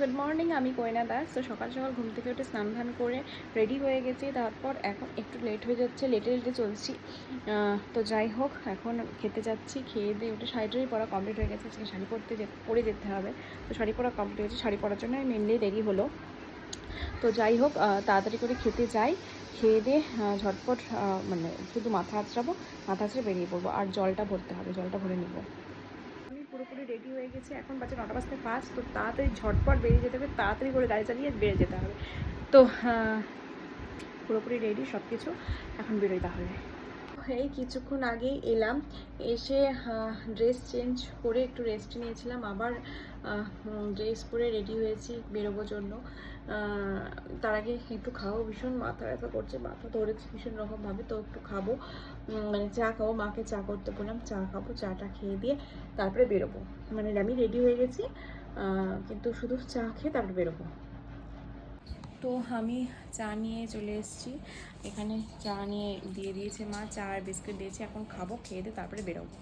Good morning. আমি কইনা দাস। তো সকাল সকাল ঘুম থেকে উঠে স্নান ধান করে রেডি হয়ে গেছি। তারপর এখন একটু লেট হয়ে যাচ্ছে, লেটে চলছি। তো যাই হোক, এখন খেতে যাচ্ছি। খেয়ে দিয়ে উঠে শাড়ি পরা কমপ্লিট হয়ে গেছে। আজকে শাড়ি পরে যেতে হবে। তো শাড়ি পরা কমপ্লিট হয়েছে, শাড়ি পরার জন্য মেনলি দেরি হলো। তো যাই হোক, তাড়াতাড়ি করে খেতে যাই। খেয়ে দিয়ে ঝটপট মানে শুধু মাথা আঁচড়াবো, মাথা আঁচড়ে বেরিয়ে পড়বো। আর জলটা ভরতে হবে, জলটা ভরে নেবো। আমি পুরোপুরি রেডি হয়ে গেছি। এখন বাজে 9:05। তো তাড়াতাড়ি ঝটপট বেরিয়ে যেতে হবে, তাড়াতাড়ি করে গাড়ি চালিয়ে বেরিয়ে যেতে হবে। তো পুরোপুরি রেডি সব কিছু, এখন বেরোই তাহলে। এই কিছুক্ষণ আগেই এলাম, এসে ড্রেস চেঞ্জ করে একটু রেস্ট নিয়েছিলাম। আবার ড্রেস পরে রেডি হয়েছি বেরোবোর জন্য। তার আগে একটু খাবো, ভীষণ মাথা ব্যথা করছে, মাথা ধরেছে ভীষণ রকমভাবে। তো একটু খাবো, মানে চা খাবো। মাকে চা করতে বললাম, চা খাবো। চাটা খেয়ে দিয়ে তারপরে বেরোবো। মানে আমি রেডি হয়ে গেছি, কিন্তু শুধু চা খেয়ে তারপরে বেরোবো। তো আমি চা নিয়ে চলে এসেছি। এখানে চা নিয়ে দিয়ে দিয়েছে মা, চা আর বিস্কুট দিয়েছে। এখন খাবো, খেয়ে দিয়ে তারপরে বেরোবো।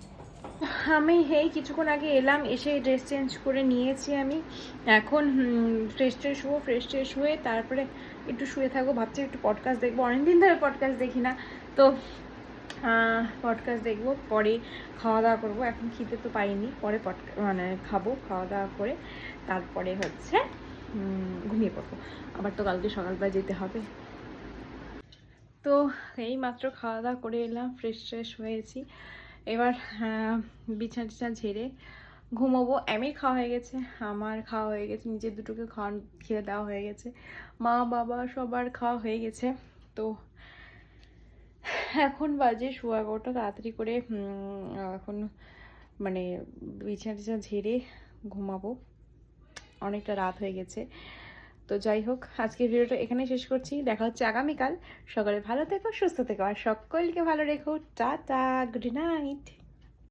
আমি এই কিছুক্ষণ আগে এলাম, এসে ড্রেস চেঞ্জ করে নিয়েছি আমি। এখন ফ্রেশ ট্রেশ হয়ে তারপরে একটু শুয়ে থাকবো। ভাবছি একটু পডকাস্ট দেখবো, অনেকদিন ধরে পডকাস্ট দেখি না। তো পডকাস্ট দেখবো, পরে খাওয়া দাওয়া করবো। এখন খিদে তো পাইনি, পরে মানে খাবো। খাওয়া দাওয়া করে তারপরে হচ্ছে ঘুমিয়ে পড়বো। আবার তো কালকে সকালবেলা যেতে হবে। তো এই মাত্র খাওয়া দাওয়া করে এলাম, ফ্রেশ হয়েছি। এবার বিছানা টিছানা ঝেড়ে ঘুমোবো। এমনি খাওয়া হয়ে গেছে, আমার খাওয়া হয়ে গেছে, নিজের দুটোকে খেয়ে দেওয়া হয়ে গেছে। মা বাবা সবার খাওয়া হয়ে গেছে। তো এখন বাজে 11:15। তাড়াতাড়ি করে এখন মানে বিছানা টিছানা ঝেড়ে ঘুমাবো, অনেকটা রাত হয়ে গেছে। তো যাই হোক, আজকের ভিডিওটা এখানেই শেষ করছি। দেখা হচ্ছে আগামীকাল। সকালে ভালো থেকো, সুস্থ থেকো, আর সকলকে ভালো রেখো। Tata, good night.